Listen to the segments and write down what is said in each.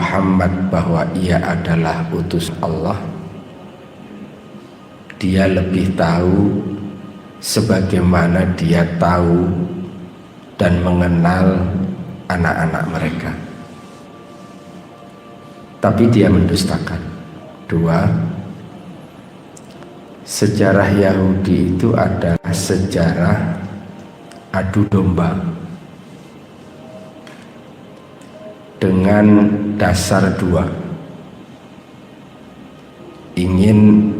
Muhammad bahwa ia adalah utusan Allah, dia lebih tahu sebagaimana dia tahu dan mengenal anak-anak mereka. Tapi dia mendustakan. Dua, sejarah Yahudi itu adalah sejarah adu domba dengan dasar dua, ingin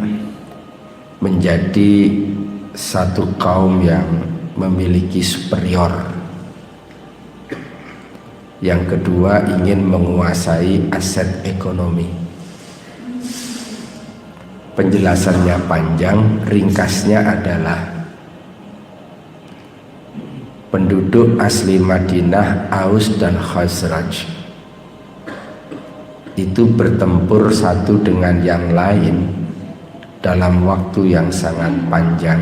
menjadi satu kaum yang memiliki superior. Yang kedua, ingin menguasai aset ekonomi. Penjelasannya panjang, ringkasnya adalah penduduk asli Madinah, Aus dan Khazraj, itu bertempur satu dengan yang lain dalam waktu yang sangat panjang,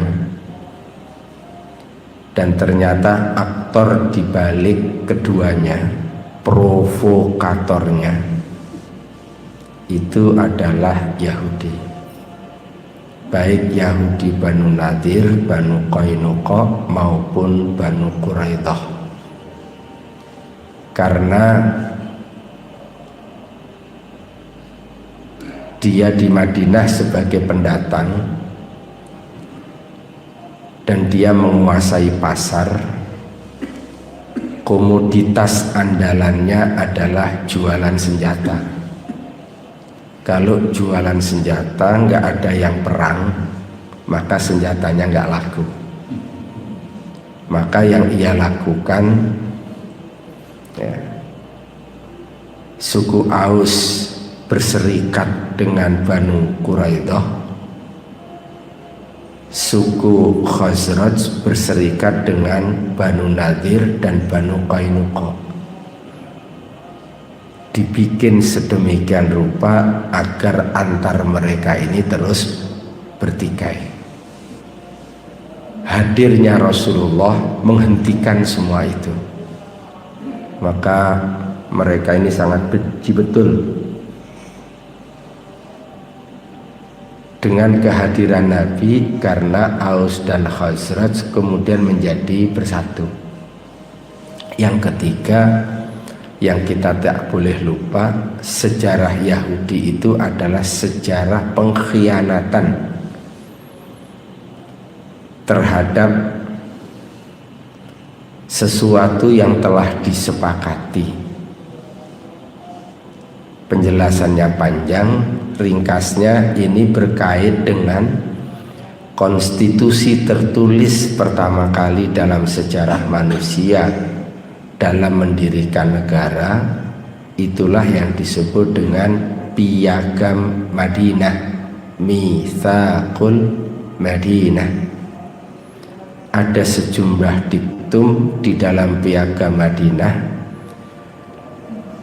dan ternyata aktor dibalik keduanya, provokatornya, itu adalah Yahudi. Baik Yahudi Banu Nadir, Banu Qainuqa maupun Banu Quraidah. Karena dia di Madinah sebagai pendatang dan dia menguasai pasar, komoditas andalannya adalah jualan senjata. Kalau jualan senjata nggak ada yang perang, maka senjatanya nggak laku. Maka yang ia lakukan, ya, suku Aus berserikat dengan Banu Quraidah, suku Khazraj berserikat dengan Banu Nadir dan Banu Qainuqa. Dibikin sedemikian rupa agar antar mereka ini terus bertikai. Hadirnya Rasulullah menghentikan semua itu. Maka mereka ini sangat benci betul dengan kehadiran Nabi, karena Aus dan Khazraj kemudian menjadi bersatu. Yang ketiga, yang kita tak boleh lupa, sejarah Yahudi itu adalah sejarah pengkhianatan terhadap sesuatu yang telah disepakati. Penjelasannya panjang, ringkasnya ini berkait dengan konstitusi tertulis pertama kali dalam sejarah manusia dalam mendirikan negara. Itulah yang disebut dengan Piagam Madinah, Mitsaqul Madinah. Ada sejumlah diktum di dalam Piagam Madinah,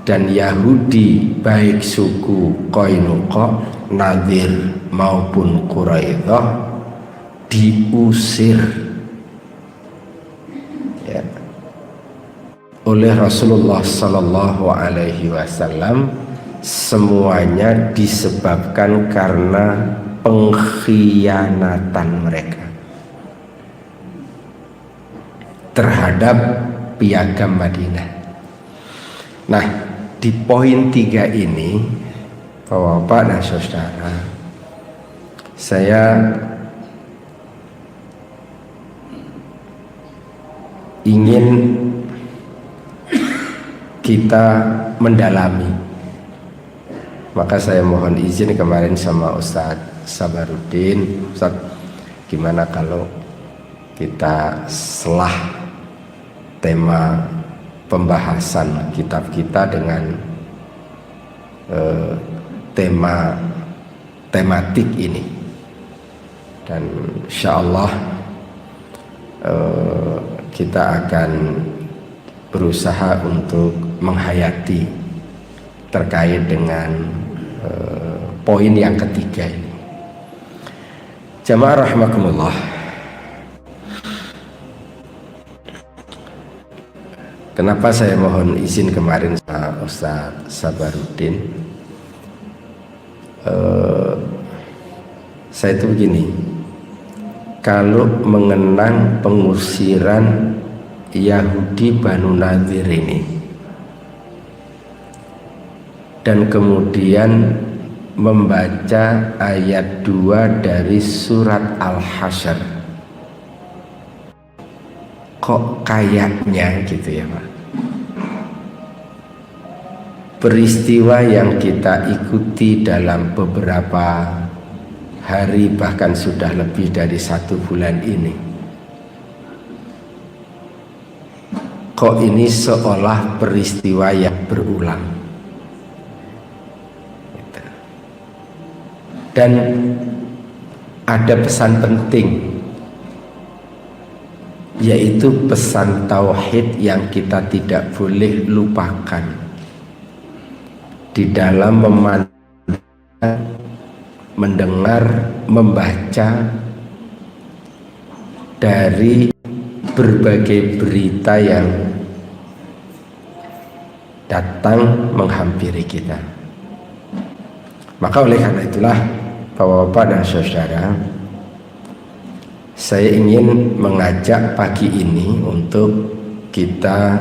dan Yahudi baik suku Qainuqa, Nadir maupun Quraidah diusir, ya, oleh Rasulullah Sallallahu Alaihi Wasallam. Semuanya disebabkan karena pengkhianatan mereka terhadap Piagam Madinah. Nah, di poin 3 ini, Bapak dan Saudara, saya ingin kita mendalami. Maka saya mohon izin kemarin sama Ustadz Sabarudin, Ustadz, gimana kalau kita selah tema pembahasan kitab kita dengan tematik ini, dan insyaallah kita akan berusaha untuk menghayati terkait dengan poin yang ketiga ini. Jamaah rahimakumullah, Kenapa saya mohon izin kemarin sama Ustaz Sabarudin? Saya itu begini, kalau mengenang pengusiran Yahudi Banu Nadir ini, dan kemudian membaca ayat 2 dari surat Al-Hasyr, kok kayaknya gitu ya Pak, peristiwa yang kita ikuti dalam beberapa hari, bahkan sudah lebih dari 1 bulan ini, kok ini seolah peristiwa yang berulang. Dan ada pesan penting, yaitu pesan tauhid yang kita tidak boleh lupakan di dalam mendengar, membaca dari berbagai berita yang datang menghampiri kita. Maka oleh karena itulah, Bapak-bapak dan saudara, saya ingin mengajak pagi ini untuk kita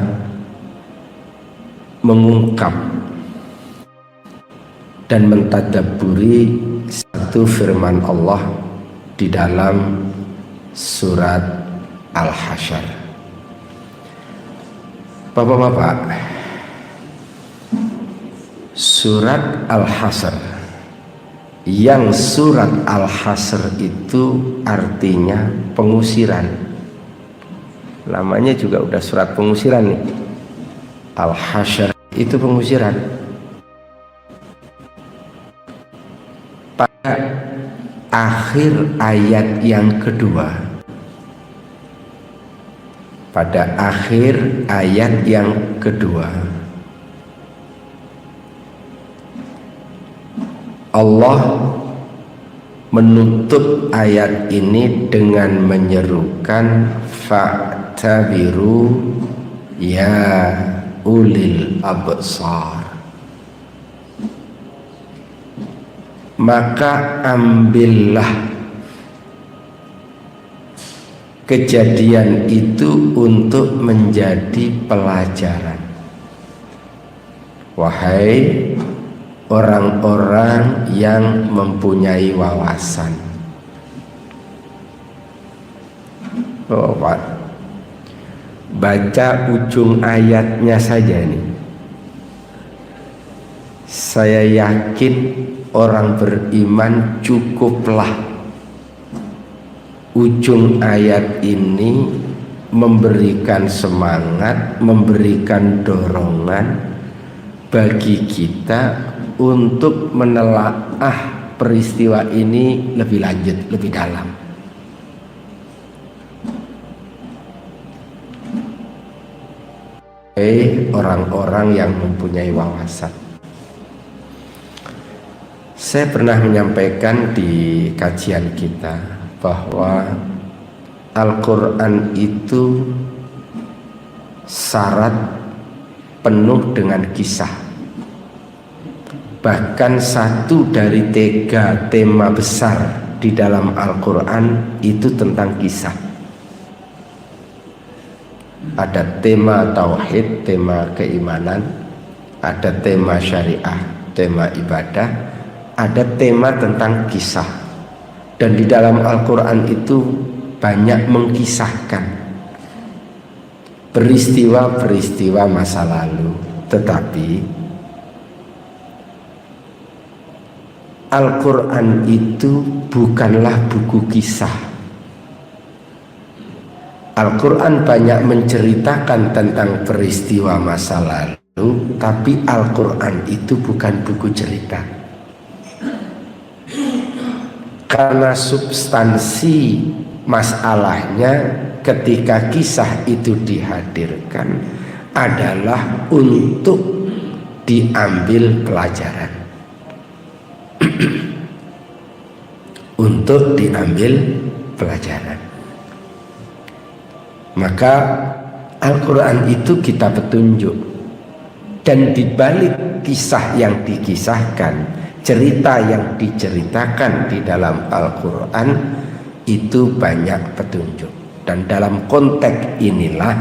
mengungkap dan mentadabburi satu firman Allah di dalam surat Al-Hasyr. Bapak-bapak, surat Al-Hasyr, yang surat Al-Hasyr itu artinya pengusiran. Namanya juga udah surat pengusiran nih. Al-Hasyr itu pengusiran. Pada akhir ayat yang kedua, pada akhir ayat yang kedua, Allah menutup ayat ini dengan menyerukan fa'tabiru ya ulil absar. Maka ambillah kejadian itu untuk menjadi pelajaran, wahai orang-orang yang mempunyai wawasan. Oh, Pak, baca ujung ayatnya saja nih, saya yakin orang beriman cukuplah ujung ayat ini memberikan semangat, memberikan dorongan bagi kita untuk menelaah peristiwa ini lebih lanjut, lebih dalam. Orang-orang yang mempunyai wawasan. Saya pernah menyampaikan di kajian kita bahwa Al-Quran itu syarat penuh dengan kisah. Bahkan satu dari 3 tema besar di dalam Al-Quran itu tentang kisah. Ada tema tauhid, tema keimanan, ada tema syariah, tema ibadah, ada tema tentang kisah. Dan di dalam Al-Quran itu banyak mengkisahkan peristiwa-peristiwa masa lalu. Tetapi Al-Quran itu bukanlah buku kisah. Al-Quran banyak menceritakan tentang peristiwa masa lalu, tapi Al-Quran itu bukan buku cerita. Karena substansi masalahnya ketika kisah itu dihadirkan adalah untuk diambil pelajaran. Untuk diambil pelajaran. Maka Al-Quran itu kita petunjuk, dan dibalik kisah yang dikisahkan, cerita yang diceritakan di dalam Al-Quran itu banyak petunjuk. Dan dalam konteks inilah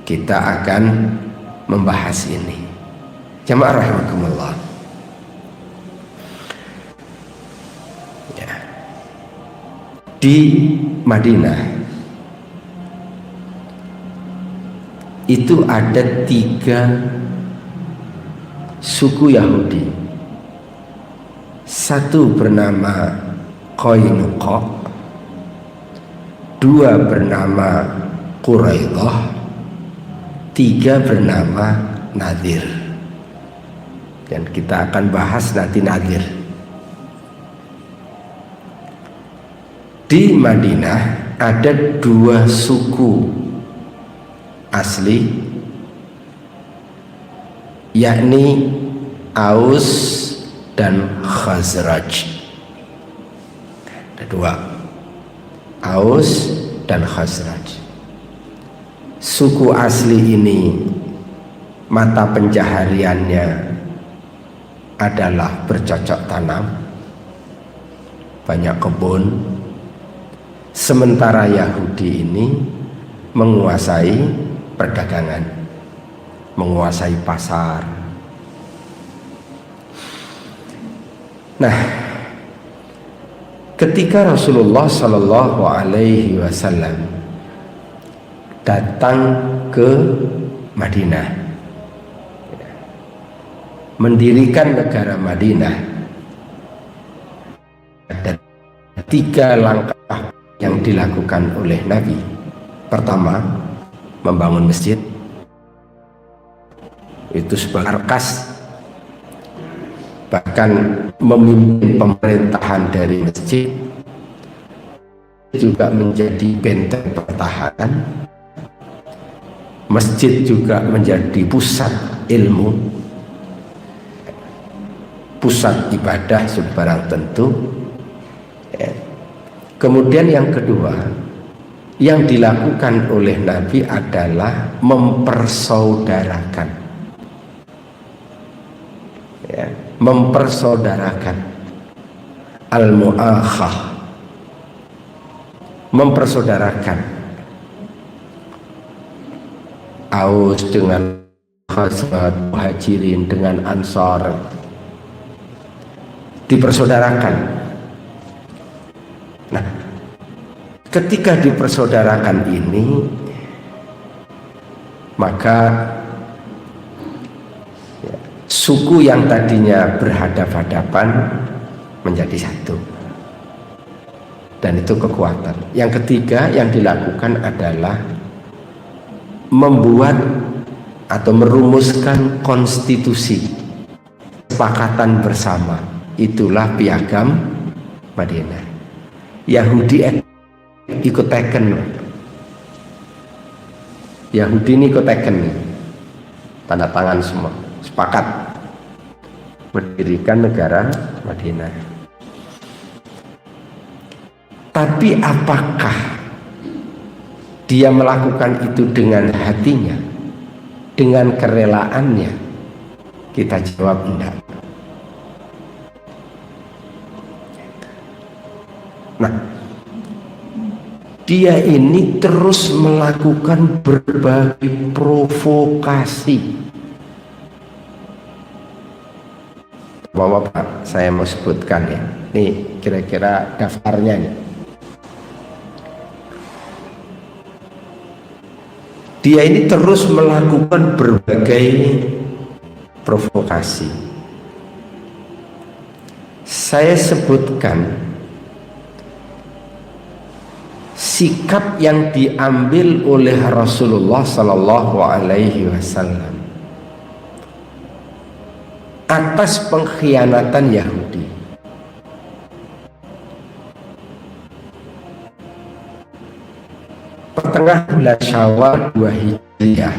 kita akan membahas ini. Jamaah rahimakumullah. Ya. Di Madinah itu ada 3 suku Yahudi. Satu bernama Qainuqa, 2 bernama Quraidah, 3 bernama Nadir. Dan kita akan bahas nanti Nadir. Di Madinah ada 2 suku asli, yakni Aus dan Khazraj. Ada 2, Aus dan Khazraj. Suku asli ini mata pencahariannya adalah bercocok tanam, banyak kebun. Sementara Yahudi ini menguasai perdagangan, menguasai pasar. Nah, ketika Rasulullah Shallallahu Alaihi Wasallam datang ke Madinah, mendirikan negara Madinah, ada 3 langkah yang dilakukan oleh Nabi. Pertama, membangun masjid, itu sebagai markas, bahkan memimpin pemerintahan dari masjid, juga menjadi benteng pertahanan. Masjid juga menjadi pusat ilmu, pusat ibadah sebarang tentu. Kemudian yang kedua yang dilakukan oleh Nabi adalah mempersaudarakan, mempersaudarakan, al-mu'akhah, mempersaudarakan Aus dengan Khazraj, Muhajirin dengan Ansar, dipersaudarakan. Nah, ketika dipersaudarakan ini, maka suku yang tadinya berhadapan-hadapan menjadi satu, dan itu kekuatan. Yang ketiga yang dilakukan adalah membuat atau merumuskan konstitusi, kesepakatan bersama. Itulah Piagam Madinah. Yahudi ikut teken, Yahudi ini ikut teken, tanda tangan semua, sepakat mendirikan negara Madinah. Tapi apakah dia melakukan itu dengan hatinya, dengan kerelaannya? Kita jawab enggak. Nah, dia ini terus melakukan berbagai provokasi. Bapak, saya mau sebutkan ya. Nih kira-kira daftarnya nih. Dia ini terus melakukan berbagai provokasi. Saya sebutkan sikap yang diambil oleh Rasulullah Sallallahu Alaihi Wasallam atas pengkhianatan Yahudi. Pertengahan bulan Syawal 2 Hijriah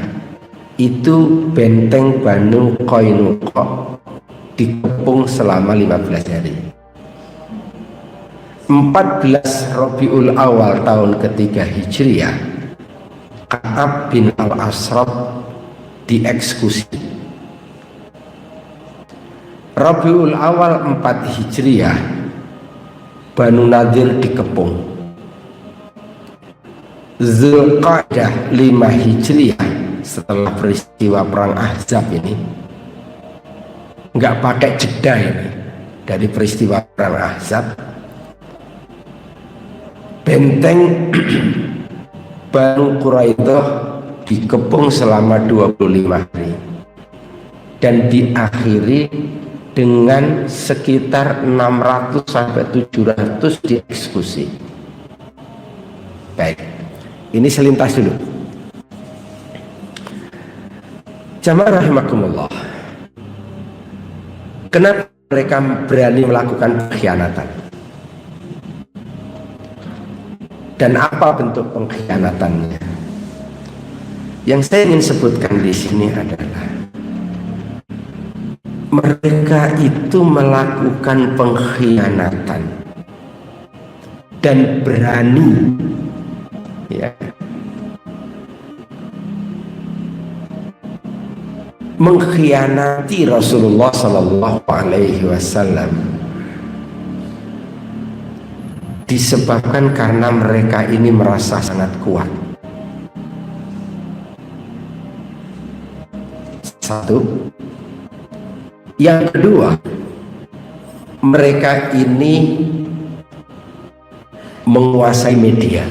itu benteng Banu Qainuqa dikepung selama 15 hari. 14 Rabiul Awal tahun ketiga Hijriah Ka'ab bin al-Ashraf dieksekusi. Rabiul Awal 4 Hijriah Banu Nadir dikepung. Zulqa'dah 5 Hijriah setelah peristiwa perang Ahzab ini, nggak pakai jeda ini, dari peristiwa perang Ahzab, benteng Banu Quraidah dikepung selama 25 hari dan diakhiri dengan sekitar 600 sampai 700 dieksekusi. Baik, ini selintas dulu. Jamaah rahimakumullah, kenapa mereka berani melakukan pengkhianatan? Dan apa bentuk pengkhianatannya? Yang saya ingin sebutkan di sini adalah mereka itu melakukan pengkhianatan dan berani, ya, mengkhianati Rasulullah Sallallahu Alaihi Wasallam disebabkan karena mereka ini merasa sangat kuat. Satu. Yang kedua, mereka ini menguasai media.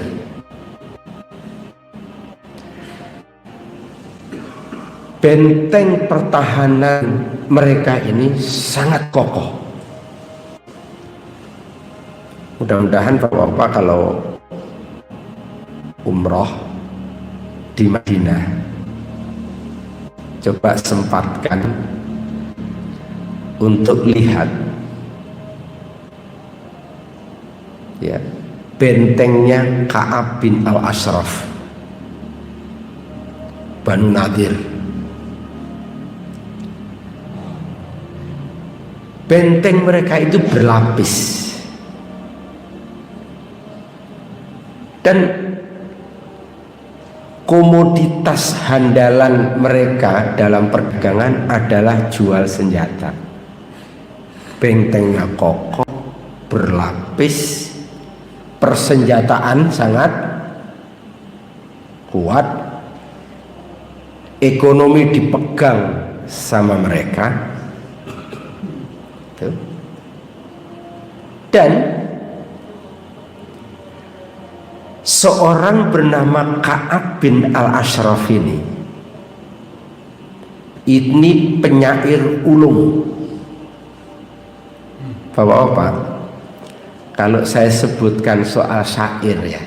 Benteng pertahanan mereka ini sangat kokoh. Mudah-mudahan Bapak-bapak kalau umroh di Madinah, coba sempatkan untuk lihat, ya, bentengnya Ka'ab bin al-Ashraf Banu Nadir. Benteng mereka itu berlapis dan komoditas handalan mereka dalam perdagangan adalah jual senjata. Bentengnya kokoh, berlapis, persenjataan sangat kuat, ekonomi dipegang sama mereka. Dan seorang bernama Ka'ab bin al-Ashraf ini penyair ulung. Bapak-bapak, kalau saya sebutkan soal syair, ya,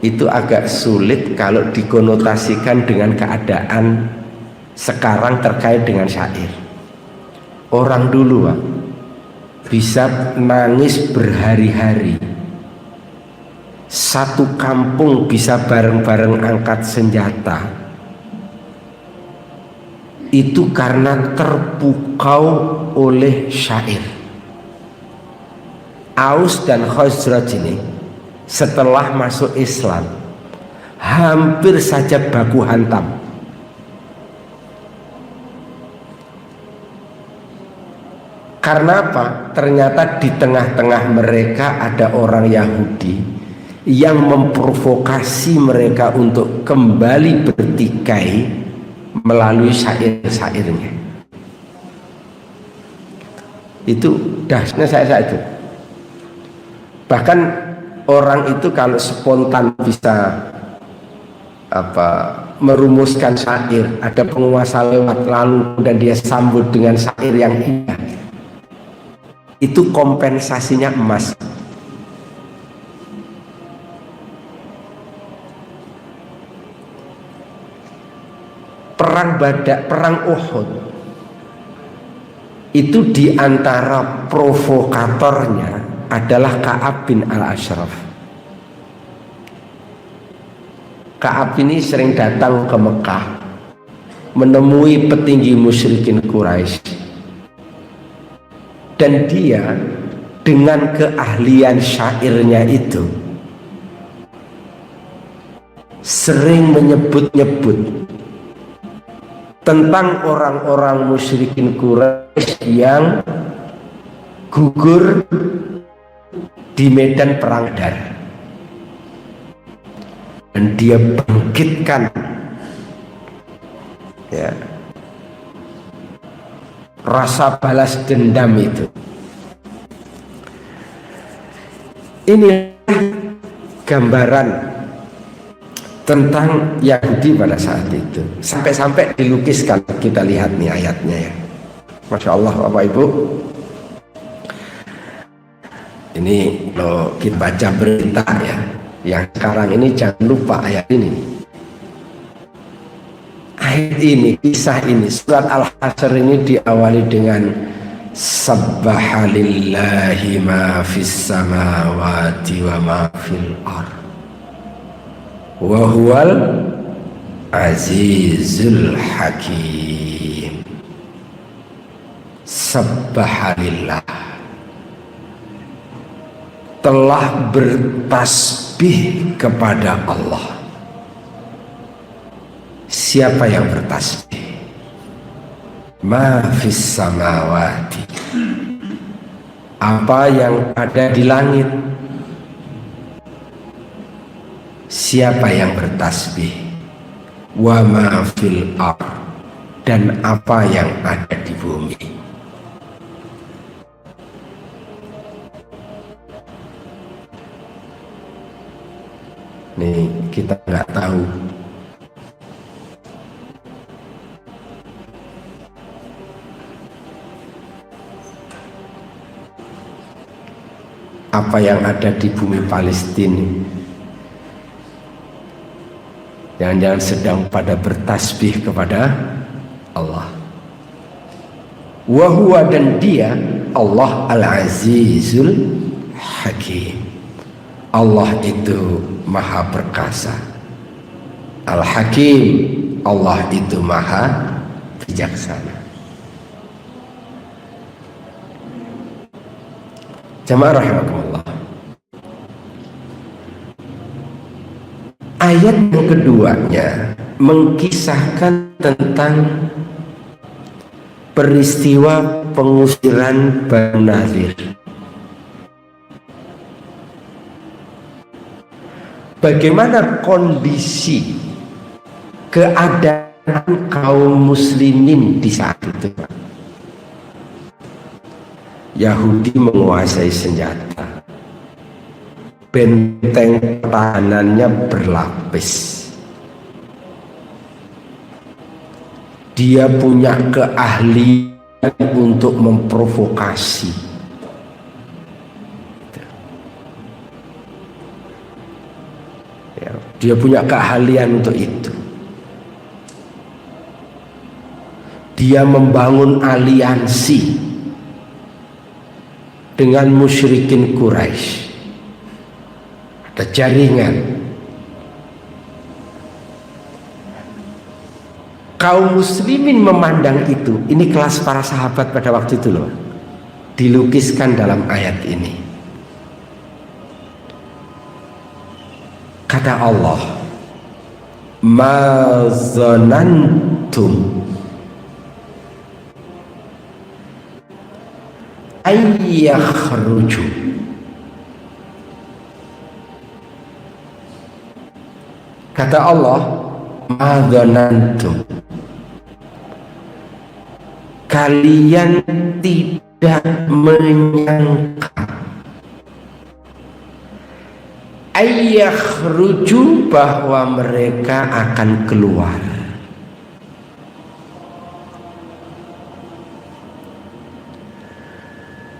itu agak sulit kalau dikonotasikan dengan keadaan sekarang terkait dengan syair. Orang dulu, Pak, bisa nangis berhari-hari, satu kampung bisa bareng-bareng angkat senjata, itu karena terpukau oleh syair. Aus dan Khazraj ini setelah masuk Islam hampir saja baku hantam. Karena apa? Ternyata di tengah-tengah mereka ada orang Yahudi yang memprovokasi mereka untuk kembali bertikai melalui syair-syairnya. Itu dahsyatnya saya itu. Bahkan orang itu kalau spontan bisa merumuskan syair, ada penguasa lewat lalu dan dia sambut dengan syair yang indah, itu kompensasinya emas. Perang Badar, perang Uhud, itu diantara provokatornya adalah Ka'ab bin al-Ashraf. Ka'ab ini sering datang ke Mekah menemui petinggi musyrikin Quraisy, dan dia dengan keahlian syairnya itu sering menyebut-nyebut tentang orang-orang musyrikin Quraisy yang gugur di medan perang Badar, dan dia bangkitkan ya rasa balas dendam itu. Ini gambaran tentang Yahudi pada saat itu, sampai-sampai dilukiskan. Kita lihat nih ayatnya ya, Masya Allah Bapak Ibu. Ini kalau kita baca berita ya yang sekarang ini, jangan lupa ayat ini. Ayat ini, kisah ini, surat Al-Hasyr ini diawali dengan Sabbaha lillahi ma fis samawati wa ma fil ardh wa huwal azizul hakim. Sabbaha lillah, telah bertasbih kepada Allah. Siapa yang bertasbih? Ma fis samawati, apa yang ada di langit. Siapa yang bertasbih? Wa ma fil ardh, dan apa yang ada di bumi. Nih kita nggak tahu apa yang ada di bumi Palestina. Jangan-jangan sedang pada bertasbih kepada Allah. Wa huwa, dan dia Allah Al-Azizul Hakim. Allah itu maha perkasa. Al-Hakim, Allah itu maha bijaksana. Jamaah rahimakumullah. Ayat yang keduanya mengkisahkan tentang peristiwa pengusiran Banu Nadir. Bagaimana kondisi keadaan kaum muslimin di saat itu? Yahudi menguasai senjata, benteng pertahanannya berlapis. Dia punya keahlian untuk memprovokasi. Dia punya keahlian untuk itu. Dia membangun aliansi dengan musyrikin Quraisy. Ada jaringan. Kaum muslimin memandang itu, ini kelas para sahabat pada waktu itu loh, dilukiskan dalam ayat ini. Kata Allah, ma zanantum ayyakhruju, kata Allah, ma zanantum, kalian tidak menyangka, ayyakhruju, bahwa mereka akan keluar.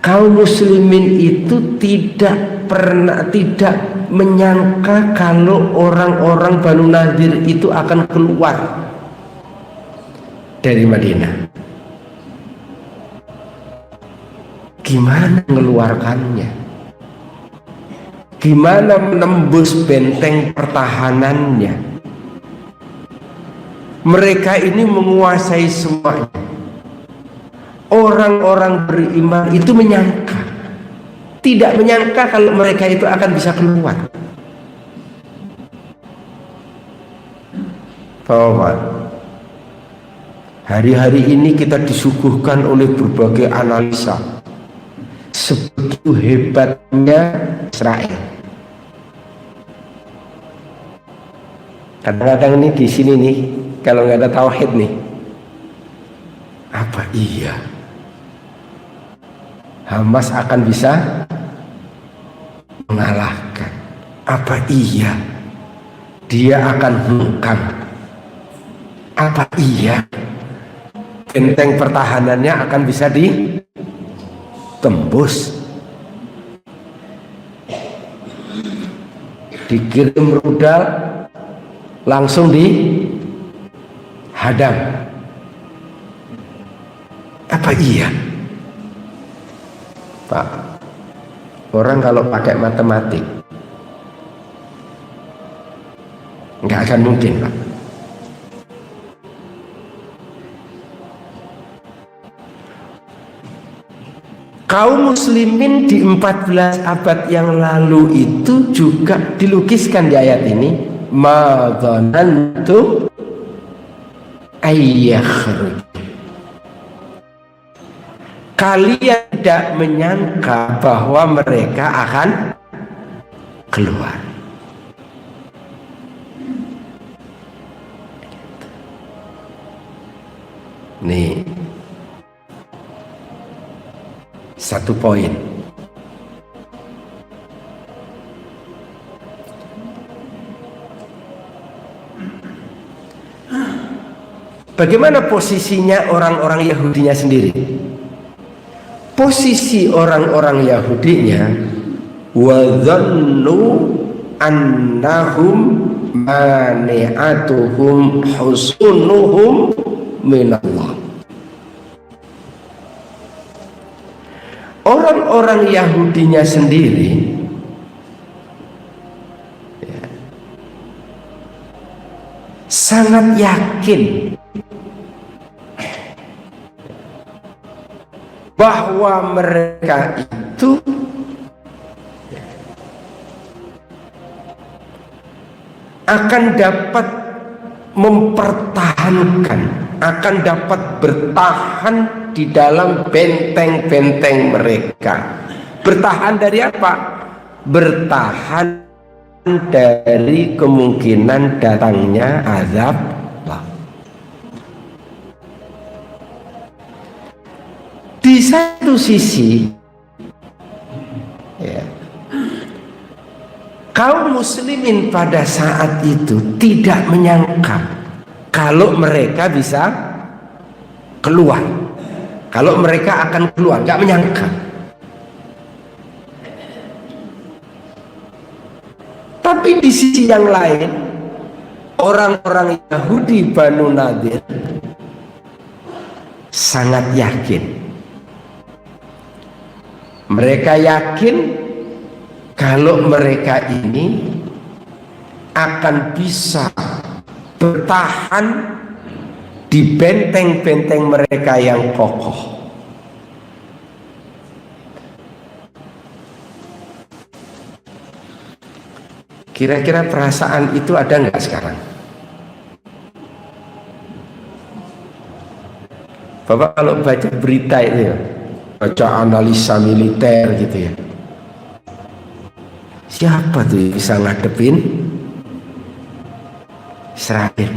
Kaum muslimin itu tidak menyangka kalau orang-orang Banu Nadir itu akan keluar dari Madinah. Gimana mengeluarkannya? Gimana menembus benteng pertahanannya? Mereka ini menguasai semuanya. Orang-orang beriman itu menyangka, tidak menyangka kalau mereka itu akan bisa keluar. Oh, Pak. Hari-hari ini kita disuguhkan oleh berbagai analisa sebegitu hebatnya Israel. Kadang-kadang ini di sini nih, kalau nggak ada tauhid nih, apa iya Hamas akan bisa mengalahkan? Apa iya dia akan hengkang? Apa iya benteng pertahanannya akan bisa ditembus? Dikirim rudal langsung dihadang. Apa iya? Pak, orang kalau pakai matematik nggak akan mungkin, Pak. Kaum muslimin di 14 abad yang lalu itu juga dilukiskan di ayat ini. Ma dhanantum ayyakhruj. Kalian tidak menyangka bahwa mereka akan keluar. Nih, satu poin. Bagaimana posisinya orang-orang Yahudinya sendiri? Posisi orang-orang Yahudinya, wa dhannu annahum mani'atuhum husunuhum minallah. Orang-orang Yahudinya sendiri ya, sangat yakin bahwa mereka itu akan dapat mempertahankan, akan dapat bertahan di dalam benteng-benteng mereka. Bertahan dari apa? Bertahan dari kemungkinan datangnya azab Allah. Di satu sisi ya, kaum muslimin pada saat itu tidak menyangka kalau mereka bisa keluar, kalau mereka akan keluar, nggak menyangka. Tapi di sisi yang lain, orang-orang Yahudi Banu Nadir sangat yakin. Mereka yakin kalau mereka ini akan bisa bertahan di benteng-benteng mereka yang kokoh. Kira-kira perasaan itu ada nggak sekarang? Bapak kalau baca berita itu ya, baca analisa militer gitu ya, siapa tuh yang bisa ngadepin Israel?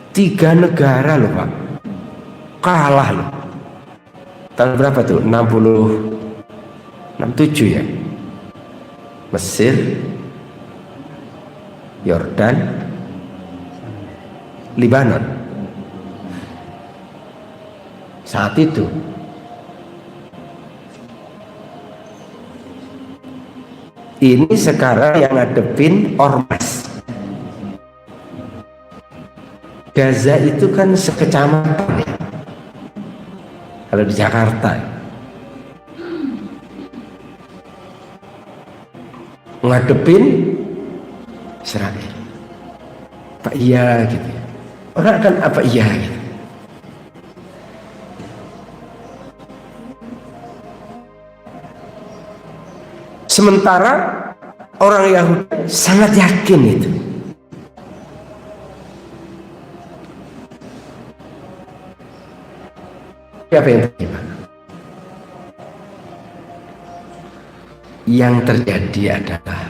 3 negara loh Pak, kalah loh. Tahun berapa tuh? 67 ya, Mesir, Yordan, Lebanon. Saat itu ini sekarang yang ngadepin ormas. Gaza itu kan sekecamatan ya, kalau di Jakarta. Ngadepin Israel. Apa iya gitu ya? Orang akan apa iya gitu. Sementara orang Yahudi sangat yakin itu. Apa yang terjadi? Yang terjadi adalah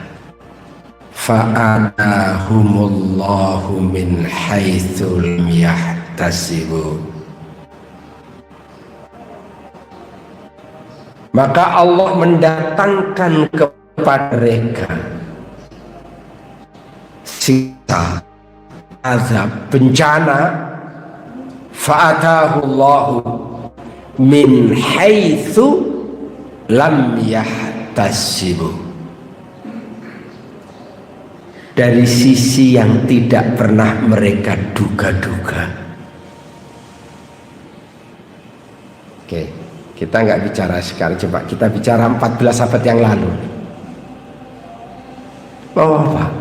fa'atahumullahu min haitsu lam yahtasibu. Maka Allah mendatangkan kepada mereka siksa, azab, bencana. Fa'atahullahu min haitsu lam yahtasibu, dari sisi yang tidak pernah mereka duga-duga. Oke, kita nggak bicara sekarang, coba kita bicara 14 abad yang lalu. Bapak,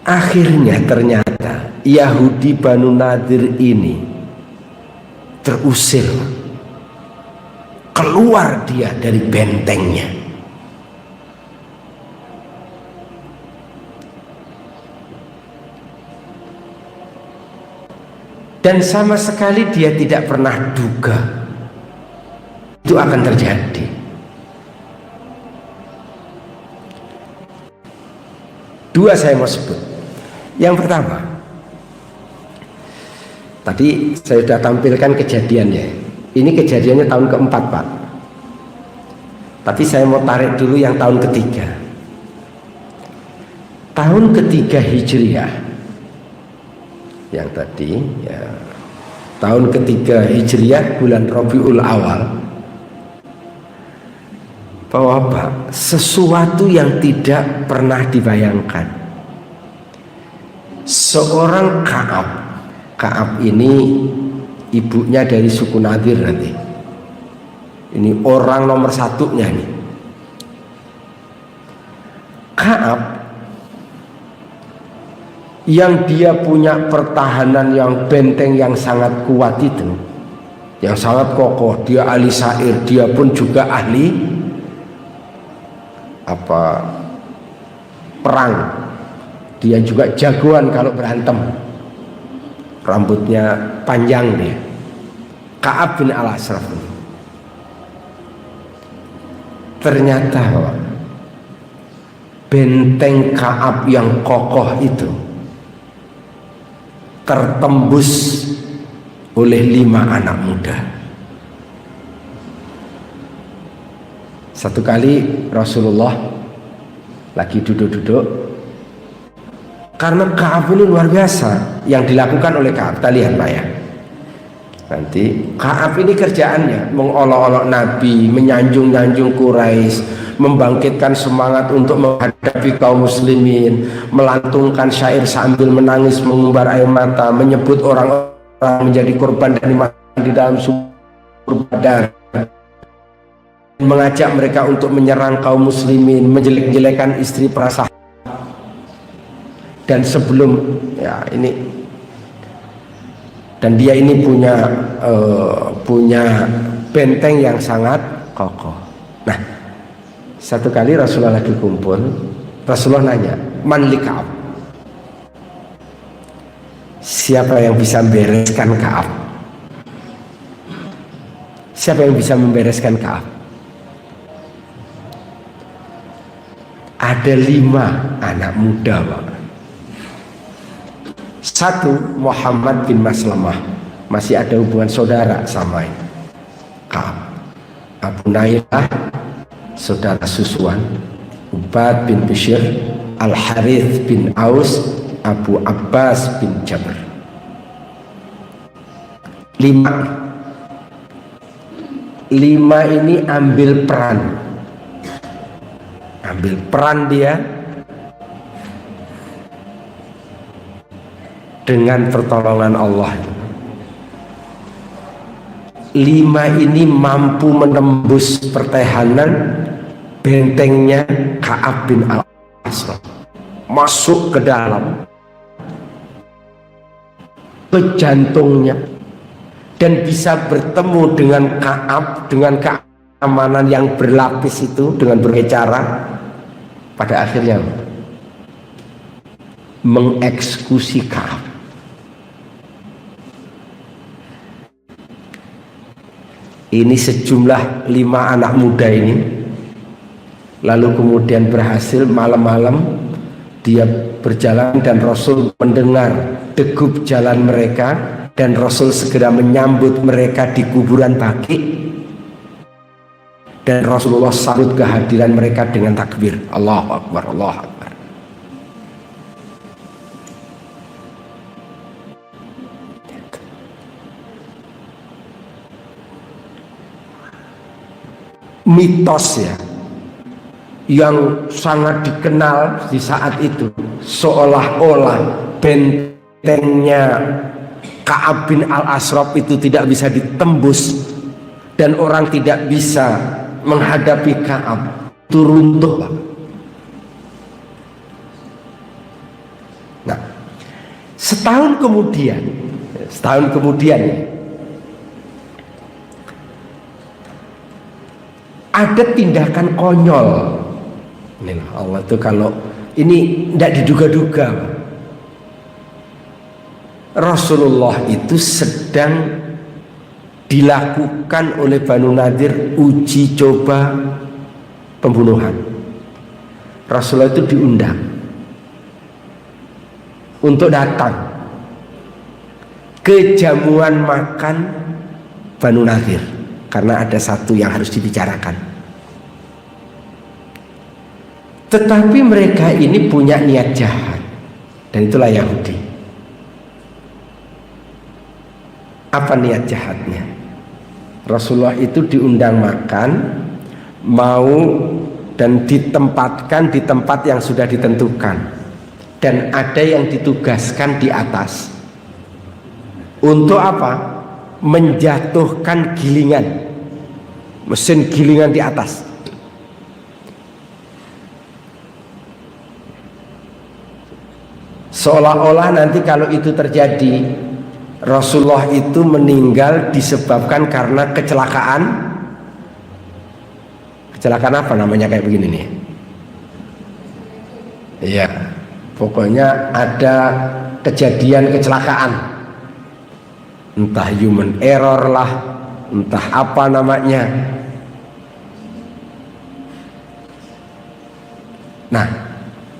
akhirnya ternyata Yahudi Banu Nadir ini terusir, keluar dia dari bentengnya. Dan sama sekali dia tidak pernah duga itu akan terjadi. Dua saya mau sebut. Yang pertama, tadi saya sudah tampilkan kejadiannya. Ini kejadiannya tahun keempat, Pak. Tapi saya mau tarik dulu yang tahun ketiga. Tahun ketiga Hijriah, yang tadi ya, tahun ketiga Hijriah bulan Rabiul Awal, bahwa Pak, sesuatu yang tidak pernah dibayangkan, seorang Ka'ab ini ibunya dari suku Nadir nanti. Ini orang nomor satunya nih. Ka'ab yang dia punya pertahanan yang benteng yang sangat kuat itu, yang sangat kokoh. Dia ahli syair, dia pun juga ahli perang. Dia juga jagoan kalau berantem. Rambutnya panjang dia. Ka'ab bin Al-Ashraf. Ternyata benteng Ka'ab yang kokoh itu tertembus oleh 5 anak muda. Satu kali Rasulullah lagi duduk-duduk, karena Ka'ab ini luar biasa yang dilakukan oleh Ka'ab. Kita lihat Pak ya. Nanti Ka'ab ini kerjaannya mengolok-olok Nabi, menyanjung-nyanjung Quraisy, membangkitkan semangat untuk menghadapi kaum muslimin, melantungkan syair sambil menangis mengumbar air mata, menyebut orang-orang menjadi korban dan dimatikan di dalam sumur Badar, mengajak mereka untuk menyerang kaum muslimin, menjelek-jelekan istri para sahabat. Dan sebelum ya ini, dan dia ini punya benteng yang sangat kokoh. Nah, satu kali Rasulullah lagi kumpul, Rasulullah nanya, man li Ka'ab, siapa yang bisa membereskan Ka'ab? Siapa yang bisa membereskan Ka'ab? Ada 5 anak muda, Pak. Satu, Muhammad bin Maslamah, masih ada hubungan saudara sama ini Ka'ab. Abu Nailah, saudara susuan. Ubad bin Bishr, Al-Harith bin Aus, Abu Abbas bin Jabir. 5 ini ambil peran dia dengan pertolongan Allah. 5 ini mampu menembus pertahanan bentengnya Ka'ab bin Al-Ashraf, masuk ke dalam, ke jantungnya, dan bisa bertemu dengan Ka'ab dengan keamanan yang berlapis itu, dengan berbagai cara. Pada akhirnya mengeksekusi Ka'ab. ini sejumlah 5 anak muda ini, lalu kemudian berhasil malam-malam dia berjalan dan Rasul mendengar degup jalan mereka, dan Rasul segera menyambut mereka di kuburan Baqi, dan Rasulullah sambut kehadiran mereka dengan takbir Allahu Akbar, Allahu Akbar. Mitos ya yang sangat dikenal di saat itu, seolah-olah bentengnya Ka'ab bin Al-Ashraf itu tidak bisa ditembus dan orang tidak bisa menghadapi Ka'ab, itu runtuh. Nah, setahun kemudian ada tindakan konyol. Ini Allah tuh kalau ini tidak diduga-duga. Rasulullah itu sedang dilakukan oleh Banu Nadir uji coba pembunuhan. Rasulullah itu diundang untuk datang ke jamuan makan Banu Nadir, karena ada satu yang harus dibicarakan. Tetapi mereka ini punya niat jahat, dan itulah Yahudi. Apa niat jahatnya? Rasulullah itu diundang makan, mau dan ditempatkan di tempat yang sudah ditentukan, dan ada yang ditugaskan di atas. Untuk apa? Menjatuhkan gilingan, mesin gilingan di atas. Seolah-olah nanti kalau itu terjadi, Rasulullah itu meninggal disebabkan karena kecelakaan. Kecelakaan apa namanya kayak begini nih? Iya, pokoknya ada kejadian kecelakaan, entah human error lah, entah apa namanya. Nah,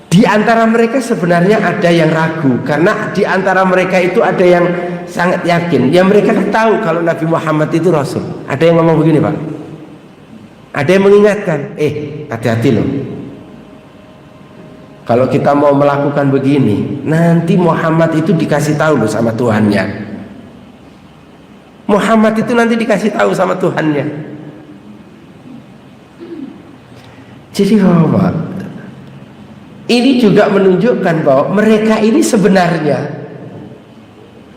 di antara mereka sebenarnya ada yang ragu, karena di antara mereka itu ada yang sangat yakin. Ya mereka kan tahu kalau Nabi Muhammad itu Rasul. Ada yang ngomong begini, Pak. Ada yang mengingatkan, hati-hati loh. Kalau kita mau melakukan begini, nanti Muhammad itu dikasih tahu loh sama Tuhannya. Muhammad itu nanti dikasih tahu sama Tuhannya. Jadi Bapak, ini juga menunjukkan bahwa mereka ini sebenarnya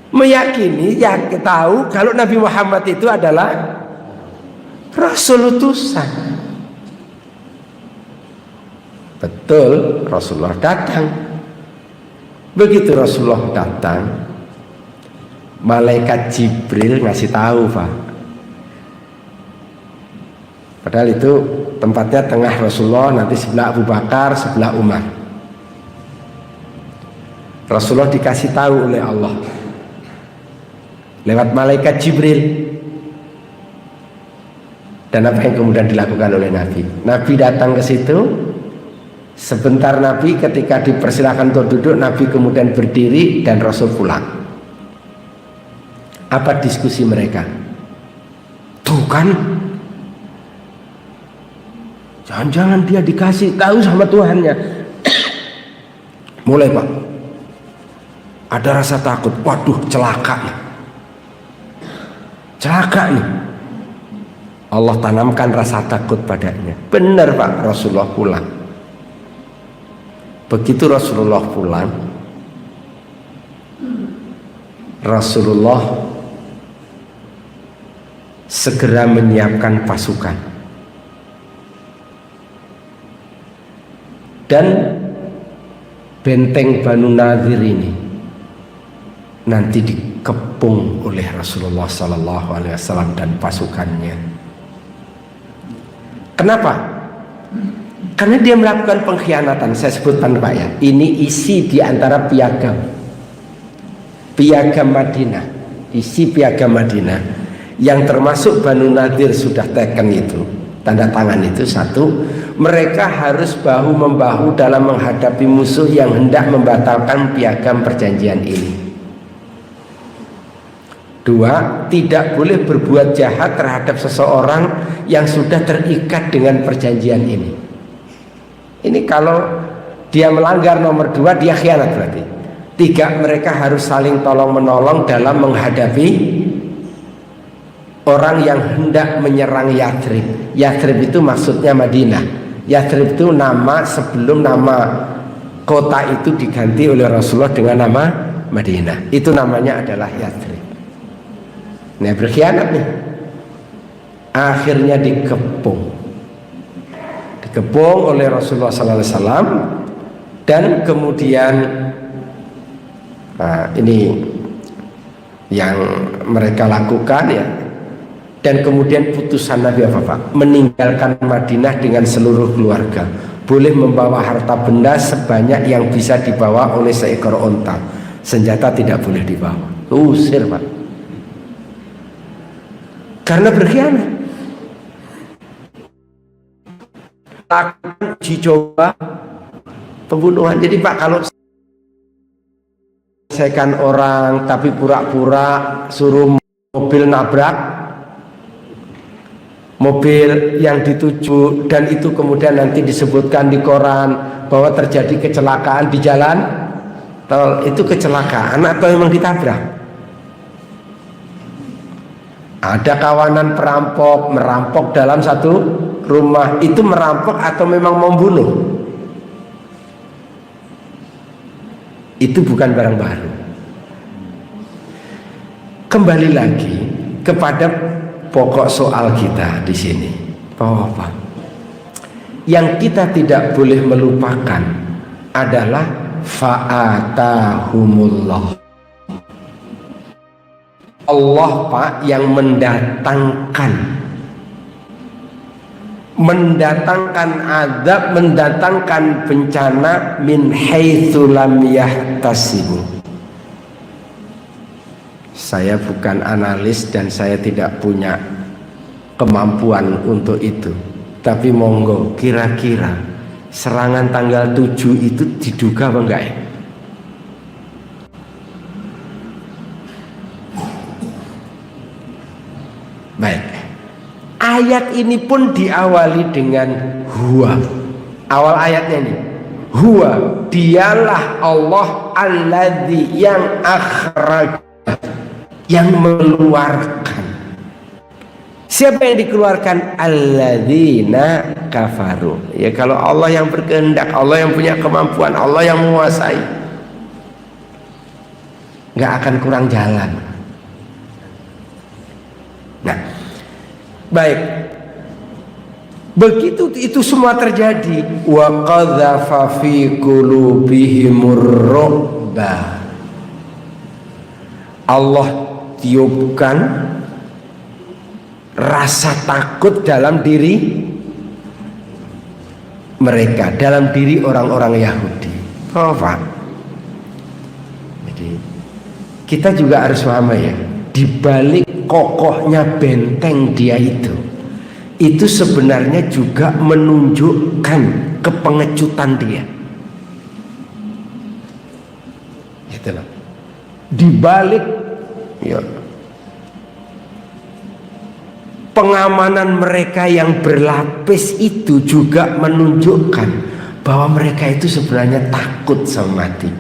meyakini, yang tahu kalau Nabi Muhammad itu adalah Rasul utusan. Betul, Rasulullah datang. Begitu Rasulullah datang, malaikat Jibril ngasih tahu, Pak. Padahal itu tempatnya tengah Rasulullah, nanti sebelah Abu Bakar, sebelah Umar. Rasulullah dikasih tahu oleh Allah lewat malaikat Jibril. Dan apa yang kemudian dilakukan oleh Nabi? Nabi datang ke situ. Sebentar Nabi ketika dipersilakan untuk duduk, Nabi kemudian berdiri dan Rasul pulang. Apa diskusi mereka? Tuh kan, jangan-jangan dia dikasih tahu sama Tuhannya. Mulai, Pak, ada rasa takut. Waduh, celaka nih. Celaka nih. Allah tanamkan rasa takut padanya. Benar, Pak, Rasulullah pulang. Begitu Rasulullah pulang, Rasulullah segera menyiapkan pasukan. Dan benteng Banu Nadir ini nanti dikepung oleh Rasulullah SAW dan pasukannya. Kenapa? Karena dia melakukan pengkhianatan. Saya sebutkan, Pak, ya. Ini isi di antara piagam Madinah. Isi piagam Madinah. yang termasuk Banu Nadir sudah teken itu, tanda tangan itu. Satu, mereka harus bahu-membahu dalam menghadapi musuh yang hendak membatalkan piagam perjanjian ini. Dua, tidak boleh berbuat jahat terhadap seseorang yang sudah terikat dengan perjanjian ini. Ini kalau dia melanggar nomor dua, dia khianat berarti. Tiga, mereka harus saling tolong-menolong dalam menghadapi orang yang hendak menyerang Yathrib. Yathrib itu maksudnya Madinah. Yathrib itu nama sebelum nama kota itu diganti oleh Rasulullah dengan nama Madinah. Itu namanya adalah Yathrib. Nah, berkhianat nih. Akhirnya dikepung oleh Rasulullah SAW, dan kemudian ini yang mereka lakukan ya. Dan kemudian putusan Nabi apa Pak? Meninggalkan Madinah dengan seluruh keluarga. Boleh membawa harta benda sebanyak yang bisa dibawa oleh seekor onta. Senjata tidak boleh dibawa. Usir Pak. Karena berkhianat. Lakukan uji coba pembunuhan. Jadi Pak, kalau selesaikan orang tapi pura-pura suruh mobil nabrak mobil yang dituju, dan itu kemudian nanti disebutkan di koran bahwa terjadi kecelakaan di jalan tol, itu kecelakaan atau memang ditabrak? Ada kawanan perampok merampok dalam satu rumah, itu merampok atau memang membunuh? Itu bukan barang baru. Kembali lagi kepada pokok soal kita di sini, bahwa apa? Yang kita tidak boleh melupakan adalah fa'atahumullah. Allah Pak yang mendatangkan azab, mendatangkan bencana min haitsu lam yahtasibu. Saya bukan analis dan saya tidak punya kemampuan untuk itu. Tapi monggo, kira-kira serangan tanggal 7 itu diduga apa enggak ya? Baik. Ayat ini pun diawali dengan huwa. Awal ayatnya ini, huwa, dialah Allah alladzi yang akhraj, yang mengeluarkan. Siapa yang dikeluarkan? Alladzina kafaru. Ya, kalau Allah yang berkehendak, Allah yang punya kemampuan, Allah yang menguasai, nggak akan kurang jalan. Nah, baik. Begitu itu semua terjadi, wa qadzafa fi qulubihimur ru'ba. Allah tiupkan rasa takut dalam diri mereka, dalam diri orang-orang Yahudi. Oh Pak, jadi kita juga harus paham ya, di balik kokohnya benteng dia itu sebenarnya juga menunjukkan kepengecutan dia. Gitu loh. Di balik ya, pengamanan mereka yang berlapis itu juga menunjukkan bahwa mereka itu sebenarnya takut sama mati.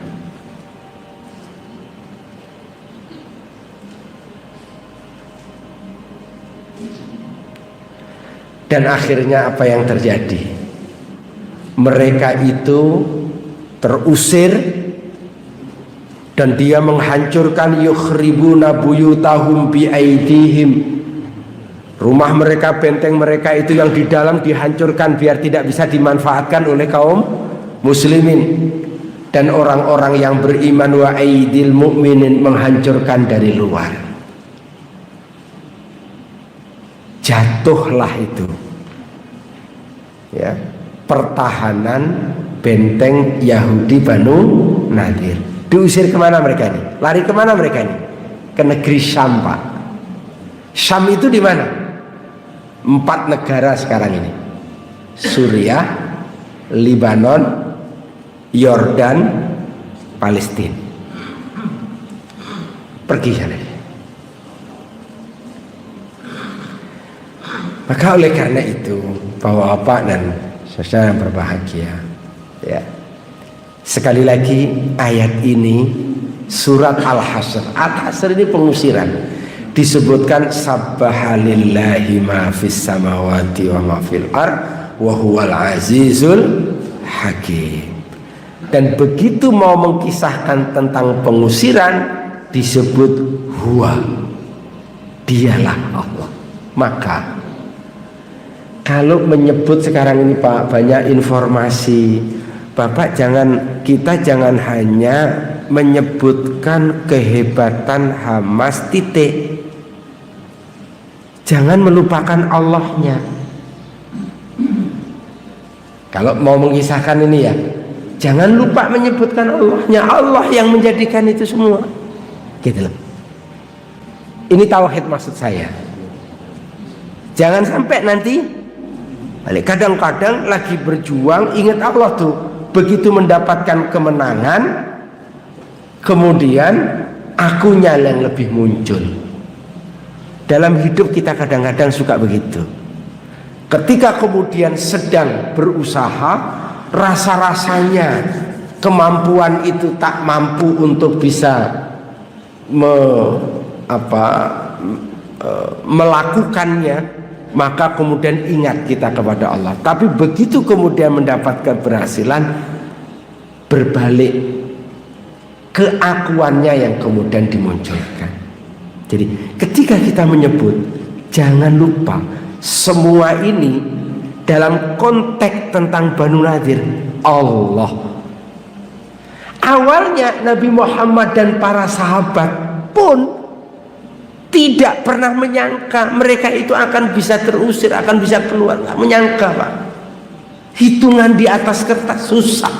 Dan akhirnya apa yang terjadi? Mereka itu terusir, dan dia menghancurkan yukhribuna buyutahum biaidihim. Rumah mereka, benteng mereka itu yang di dalam dihancurkan biar tidak bisa dimanfaatkan oleh kaum muslimin. Dan orang-orang yang beriman wa aidil mu'minin menghancurkan dari luar. Jatuhlah itu ya, pertahanan benteng Yahudi Banu Nadir. Diusir kemana mereka ini? Lari kemana mereka ini? Ke negeri Syam Pak. Syam itu di mana? 4 negara sekarang ini. Suriah, Lebanon, Yordan, Palestina. Pergi sana. Maka oleh karena itu, Bapak-bapak dan saudara yang berbahagia, ya. Sekali lagi ayat ini surat Al-Hasyr. Al-Hasyr ini pengusiran. Disebutkan sabbahalillahi ma fis samawati wa ma fil ard wa huwal azizul hakim. Dan begitu mau mengkisahkan tentang pengusiran disebut huwa, dialah Allah. Maka kalau menyebut sekarang ini Pak banyak informasi, Bapak kita jangan hanya menyebutkan kehebatan Hamas titik, jangan melupakan Allahnya. Kalau mau mengisahkan ini ya, jangan lupa menyebutkan Allahnya. Allah yang menjadikan itu semua, gitu loh. Ini tauhid maksud saya. Jangan sampai nanti kadang-kadang lagi berjuang ingat Allah tuh, begitu mendapatkan kemenangan kemudian akunya yang lebih muncul. Dalam hidup kita kadang-kadang suka begitu. Ketika kemudian sedang berusaha, rasa-rasanya kemampuan itu tak mampu untuk bisa melakukannya, maka kemudian ingat kita kepada Allah. Tapi begitu kemudian mendapat keberhasilan, berbalik keakuannya yang kemudian dimunculkan. Jadi ketika kita menyebut, jangan lupa semua ini dalam konteks tentang Banu Nadir, Allah. Awalnya Nabi Muhammad dan para sahabat pun tidak pernah menyangka mereka itu akan bisa terusir, akan bisa keluar. Nggak menyangka, Pak. Hitungan di atas kertas susah.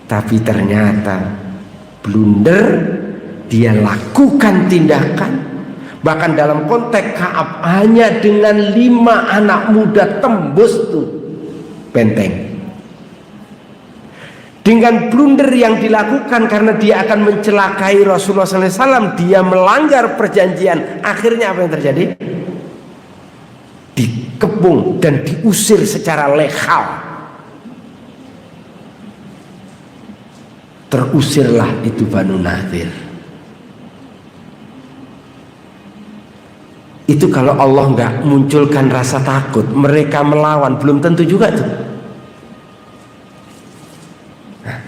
Tapi ternyata blunder, dia lakukan tindakan. Bahkan dalam konteks Ka'ab, hanya dengan 5 anak muda tembus tuh benteng. Dengan blunder yang dilakukan karena dia akan mencelakai Rasulullah SAW, dia melanggar perjanjian. Akhirnya apa yang terjadi? Dikepung dan diusir secara legal. Terusirlah itu Banu Nadir. Itu kalau Allah nggak munculkan rasa takut, mereka melawan, belum tentu juga tuh.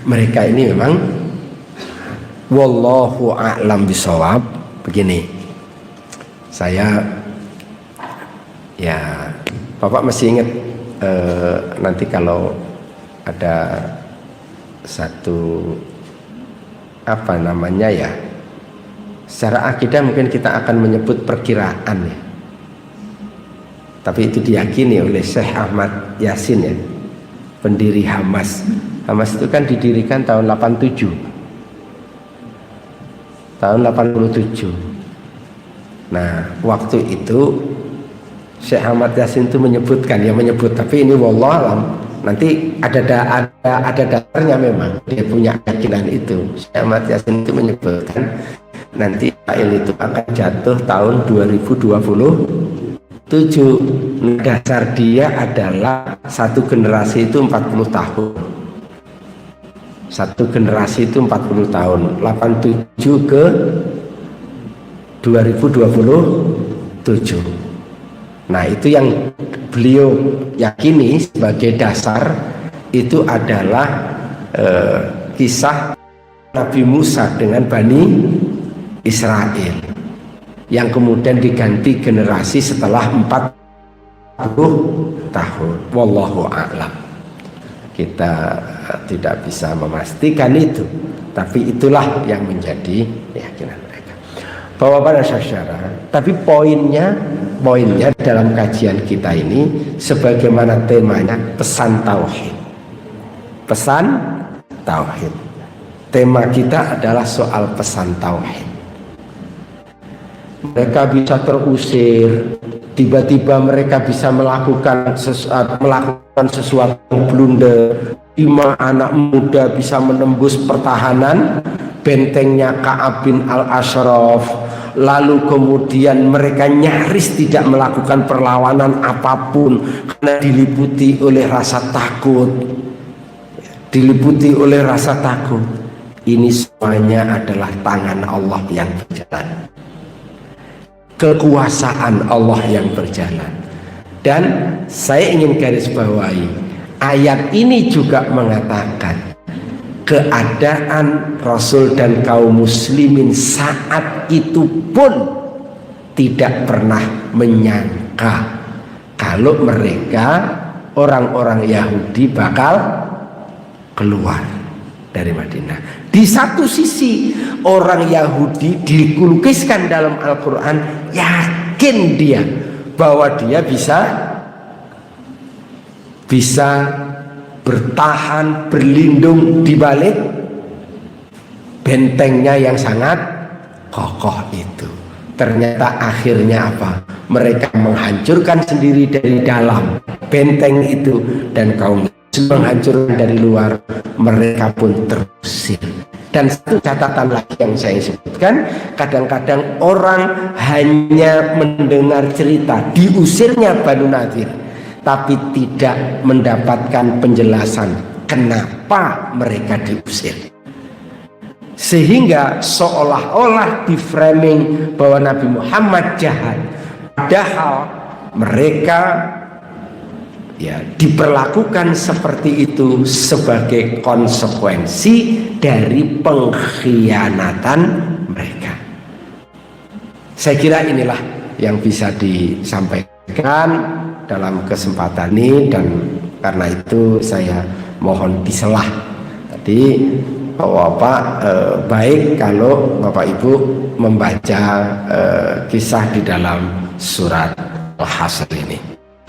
Mereka ini memang wallahu a'lam bishawab. Begini, saya ya Bapak masih ingat nanti kalau ada satu apa namanya ya, secara akidah mungkin kita akan menyebut perkiraan ya, tapi itu diyakini oleh Syekh Ahmad Yasin ya, pendiri Hamas. Hamas itu kan didirikan tahun 87. Tahun 87. Nah, waktu itu Syekh Ahmad Yasin itu menyebutkan, ya menyebut, tapi ini wallahualam, nanti ada dasarnya memang. Dia punya keyakinan itu. Syekh Ahmad Yasin itu menyebutkan nanti Israel itu akan jatuh tahun 2027. Dasar dia adalah satu generasi itu 40 tahun. Satu generasi itu 40 tahun, 87 ke 2027. Nah, itu yang beliau yakini sebagai dasar itu adalah kisah Nabi Musa dengan Bani Israel yang kemudian diganti generasi setelah 40 tahun. Wallahu a'lam. Kita tidak bisa memastikan itu, tapi itulah yang menjadi keyakinan mereka. Bapak-bapak dan saudara, tapi poinnya dalam kajian kita ini sebagaimana temanya pesan tauhid. Pesan tauhid. Tema kita adalah soal pesan tauhid. mereka bisa terusir, tiba-tiba mereka bisa melakukan sesuatu blunder. 5 anak muda bisa menembus pertahanan bentengnya Ka'ab bin Al-Ashraf, lalu kemudian mereka nyaris tidak melakukan perlawanan apapun karena diliputi oleh rasa takut. Ini semuanya adalah tangan Allah yang berjalan, kekuasaan Allah yang berjalan. Dan saya ingin garis bawahi, ayat ini juga mengatakan keadaan Rasul dan kaum muslimin saat itu pun tidak pernah menyangka kalau mereka orang-orang Yahudi bakal keluar dari Madinah. Di satu sisi orang Yahudi dilukiskan dalam Al-Quran, yakin dia bahwa dia bisa bertahan, berlindung di balik bentengnya yang sangat kokoh itu. Ternyata akhirnya apa? Mereka menghancurkan sendiri dari dalam benteng itu, dan kaum menghancurkan dari luar, mereka pun terusir. Dan satu catatan lagi yang saya sebutkan, kadang-kadang orang hanya mendengar cerita diusirnya Banu Nadir, tapi tidak mendapatkan penjelasan kenapa mereka diusir, sehingga seolah-olah di framing bahwa Nabi Muhammad jahat, padahal mereka diperlakukan seperti itu sebagai konsekuensi dari pengkhianatan mereka. Saya kira inilah yang bisa disampaikan dalam kesempatan ini, dan karena itu saya mohon diselah tadi bahwa baik kalau Bapak Ibu membaca kisah di dalam surat Al-Hasr ini.